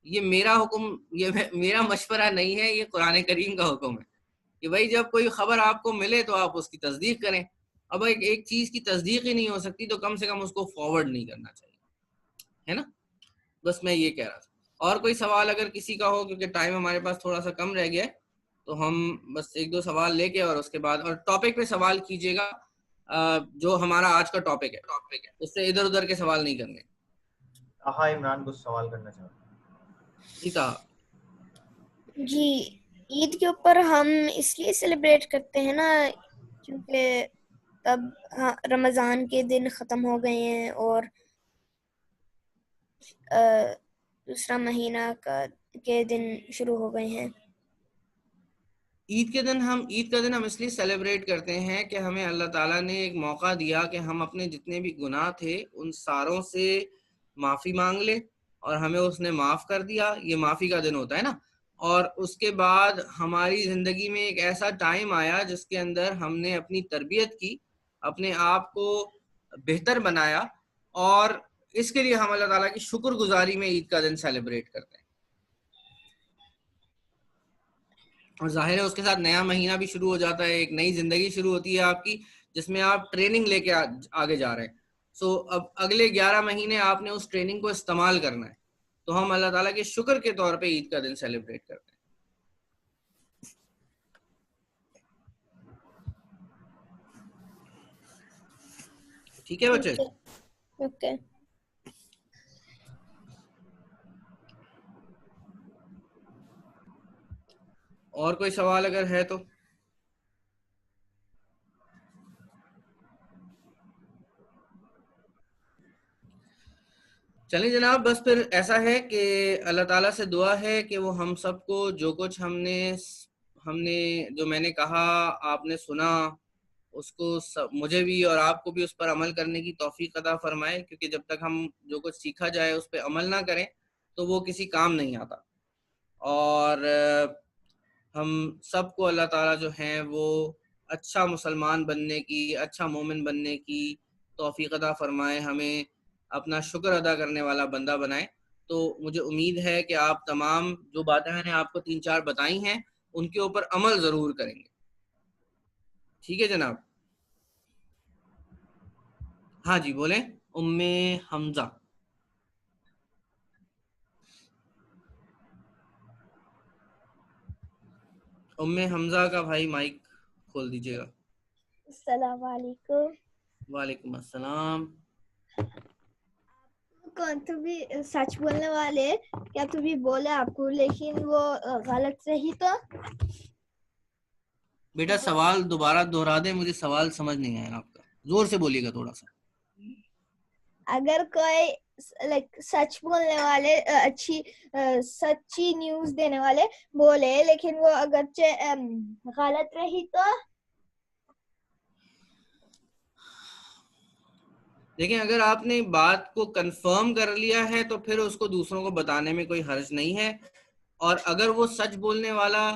یہ میرا حکم، یہ میرا مشورہ نہیں ہے، یہ قرآن کریم کا حکم ہے کہ بھائی جب کوئی خبر آپ کو ملے تو آپ اس کی تصدیق کریں. اب ایک چیز کی تصدیق ہی نہیں ہو سکتی تو کم سے کم اس کو فارورڈ نہیں کرنا چاہیے، ہے نا. بس میں یہ کہہ رہا تھا. اور کوئی سوال اگر کسی کا ہو، کیونکہ ٹائم ہمارے پاس تھوڑا سا کم رہ گیا ہے، تو ہم بس ایک دو سوال لے کے اور اس کے بعد اور ٹاپک پہ سوال کیجیے گا جو ہمارا آج کا ٹاپک ہے، اس سے ادھر ادھر کے سوال نہیں کرنے. ہاں عمران کچھ سوال کرنا چاہتا ہوں. ٹھیک ہے. جی عید کے اوپر ہم اس لیے سیلیبریٹ کرتے ہیں نا کیونکہ تب رمضان کے دن ختم ہو گئے ہیں اور دوسرا مہینہ کے دن شروع ہو گئے ہیں. عید کا دن ہم اس لیے سیلیبریٹ کرتے ہیں کہ ہمیں اللہ تعالیٰ نے ایک موقع دیا کہ ہم اپنے جتنے بھی گناہ تھے ان ساروں سے معافی مانگ لیں، اور ہمیں اس نے معاف کر دیا. یہ معافی کا دن ہوتا ہے نا. اور اس کے بعد ہماری زندگی میں ایک ایسا ٹائم آیا جس کے اندر ہم نے اپنی تربیت کی، اپنے آپ کو بہتر بنایا، اور اس کے لیے ہم اللہ تعالیٰ کی شکر گزاری میں عید کا دن سیلیبریٹ کرتے ہیں. اور ظاہر ہے اس کے ساتھ نیا مہینہ بھی شروع ہو جاتا ہے، ایک نئی زندگی شروع ہوتی ہے آپ کی، جس میں آپ ٹریننگ لے کے آگے جا رہے ہیں. سو اب اگلے 11 مہینے آپ نے اس ٹریننگ کو استعمال کرنا ہے. تو ہم اللہ تعالیٰ کے شکر کے طور پہ عید کا دن سیلیبریٹ کرتے ہیں. ٹھیک ہے بچے؟ اوکے. اور کوئی سوال اگر ہے تو؟ چلیں جناب، بس پھر ایسا ہے کہ اللہ تعالیٰ سے دعا ہے کہ وہ ہم سب کو جو کچھ ہم نے جو میں نے کہا آپ نے سنا، اس کو مجھے بھی اور آپ کو بھی اس پر عمل کرنے کی توفیق عطا فرمائے، کیونکہ جب تک ہم جو کچھ سیکھا جائے اس پہ عمل نہ کریں تو وہ کسی کام نہیں آتا. اور ہم سب کو اللہ تعالیٰ جو ہیں وہ اچھا مسلمان بننے کی، اچھا مومن بننے کی توفیق عطا فرمائے، ہمیں اپنا شکر ادا کرنے والا بندہ بنائے. تو مجھے امید ہے کہ آپ تمام جو باتیں میں نے آپ کو 3-4 بتائی ہیں ان کے اوپر عمل ضرور کریں گے. ٹھیک ہے جناب؟ ہاں جی بولیں. ام حمزہ. ام حمزہ کا بھائی مائک کھول دیجیے گا. السلام علیکم. وعلیکم السلام. کون تو بھی سچ بولنے والے کیا تو بھی بولے آپ کو لیکن وہ غلط رہی تو؟ بیٹا سوال دوبارہ دہرا دیں، مجھے سوال سمجھ نہیں آیا آپ کا، زور سے بولیے گا تھوڑا سا. اگر کوئی سچ بولنے والے اچھی سچی نیوز دینے والے بولے لیکن وہ اگرچہ غلط رہی تو؟ دیکھیں اگر آپ نے بات کو کنفرم کر لیا ہے تو پھر اس کو دوسروں کو بتانے میں کوئی حرج نہیں ہے. اور اگر وہ سچ بولنے والا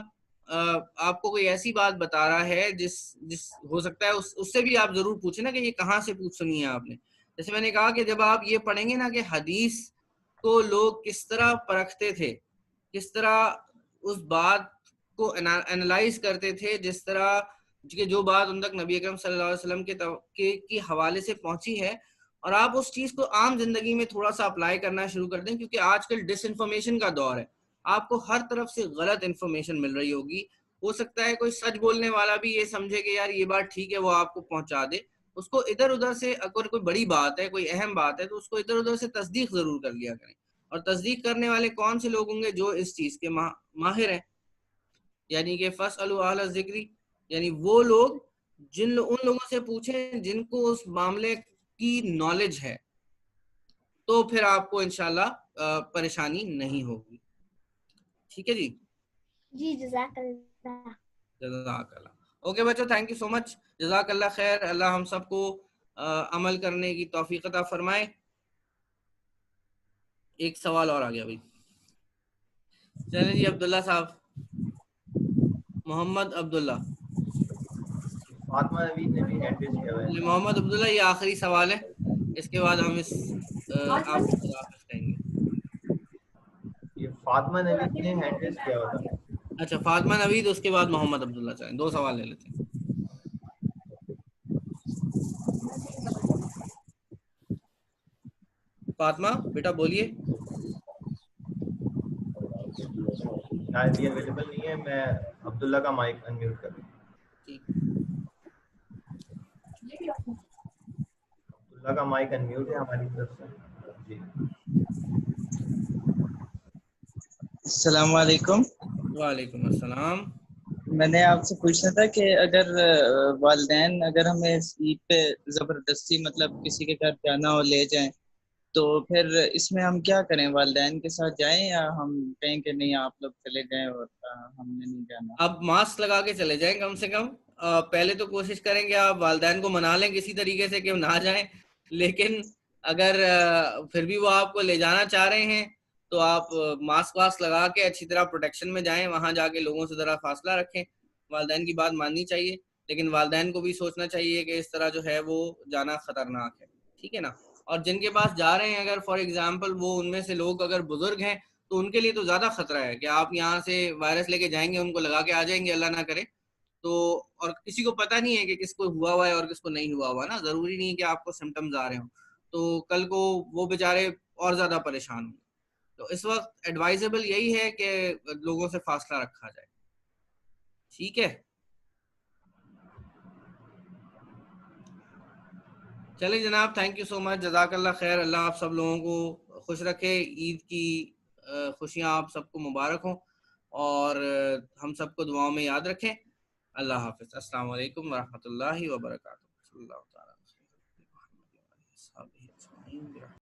آپ کو کوئی ایسی بات بتا رہا ہے جس ہو سکتا ہے اس سے بھی آپ ضرور پوچھیں نا کہ یہ کہاں سے پوچھ سنی ہے آپ نے. جیسے میں نے کہا کہ جب آپ یہ پڑھیں گے نا کہ حدیث کو لوگ کس طرح پرکھتے تھے، کس طرح اس بات کو انالائز کرتے تھے، جس طرح کہ جو بات ان تک نبی اکرم صلی اللہ علیہ وسلم کے حوالے سے پہنچی ہے، اور آپ اس چیز کو عام زندگی میں تھوڑا سا اپلائی کرنا شروع کر دیں، کیونکہ آج کل ڈس انفارمیشن کا دور ہے. آپ کو ہر طرف سے غلط انفارمیشن مل رہی ہوگی. ہو سکتا ہے کوئی سچ بولنے والا بھی یہ سمجھے کہ یار یہ بات ٹھیک ہے، وہ آپ کو پہنچا دے. اس کو ادھر ادھر سے اگر کوئی بڑی بات ہے، کوئی اہم بات ہے، تو اس کو ادھر ادھر سے تصدیق ضرور کر لیا کریں. اور تصدیق کرنے والے کون سے لوگ ہوں گے؟ جو اس چیز کے ماہر ہیں. یعنی کہ فاسألوا اہل الذکر، یعنی وہ لوگ ان لوگوں سے پوچھیں جن کو اس معاملے کی نالج ہے، تو پھر آپ کو انشاءاللہ پریشانی نہیں ہوگی. ٹھیک ہے جی؟ جزاک اللہ. جزاک اللہ. اوکے بچوں، تھینک یو سو مچ. جزاک اللہ خیر. اللہ ہم سب کو عمل کرنے کی توفیق عطا فرمائے. ایک سوال اور آ گیا بھائی. چلیں جی، عبداللہ صاحب، محمد عبداللہ. فاطمہ نوید نے بھی ہینڈ ریز کیا ہوا ہے. محمد عبداللہ، یہ آخری سوال ہے، اس کے بعد ہم آپ کو خدا حافظ کہیں گے. یہ فاطمہ نوید نے ہینڈ ریز کیا ہوا تھا. اچھا، فاطمہ نوید، اس کے بعد محمد عبداللہ. چاہیں 2 سوال لے لیتے ہیں. فاطمہ بیٹا بولیے. شاید یہ اویلیبل نہیں ہے. میں عبداللہ کا مائک انمیوٹ کر دوں. عبداللہ کا مائک انمیوٹ ہے ہماری طرف سے. جی السلام علیکم. وعلیکم السلام. میں نے آپ سے پوچھنا تھا کہ اگر والدین اگر ہمیں عید پہ زبردستی مطلب کسی کے گھر جانا ہو لے جائیں تو پھر اس میں ہم کیا کریں؟ والدین کے ساتھ جائیں یا ہم کہیں کہ نہیں آپ لوگ چلے جائیں اور ہم نے نہیں جانا؟ اب ماسک لگا کے چلے جائیں کم سے کم. پہلے تو کوشش کریں کہ آپ والدین کو منا لیں کسی طریقے سے کہ نہ جائیں, لیکن اگر پھر بھی وہ آپ کو لے جانا چاہ رہے ہیں تو آپ ماسک واسک لگا کے اچھی طرح پروٹیکشن میں جائیں. وہاں جا کے لوگوں سے ذرا فاصلہ رکھیں. والدین کی بات ماننی چاہیے, لیکن والدین کو بھی سوچنا چاہیے کہ اس طرح جو ہے وہ جانا خطرناک ہے. ٹھیک ہے نا. اور جن کے پاس جا رہے ہیں اگر فار ایگزامپل وہ ان میں سے لوگ اگر بزرگ ہیں تو ان کے لیے تو زیادہ خطرہ ہے کہ آپ یہاں سے وائرس لے کے جائیں گے, ان کو لگا کے آ جائیں گے, اللہ نہ کرے تو. اور کسی کو پتہ نہیں ہے کہ کس کو ہوا ہوا ہے اور کس کو نہیں ہوا ہوا نا. ضروری نہیں کہ آپ کو سمٹمز آ رہے ہوں, تو کل کو وہ بیچارے اور زیادہ پریشان ہوں. تو اس وقت ایڈوائزیبل یہی ہے کہ لوگوں سے فاصلہ رکھا جائے. ٹھیک ہے, چلیں جناب, تھینک یو سو مچ, جزاک اللہ خیر. اللہ آپ سب لوگوں کو خوش رکھے. عید کی خوشیاں آپ سب کو مبارک ہوں, اور ہم سب کو دعاؤں میں یاد رکھیں. اللہ حافظ. السلام علیکم ورحمۃ اللہ وبرکاتہ.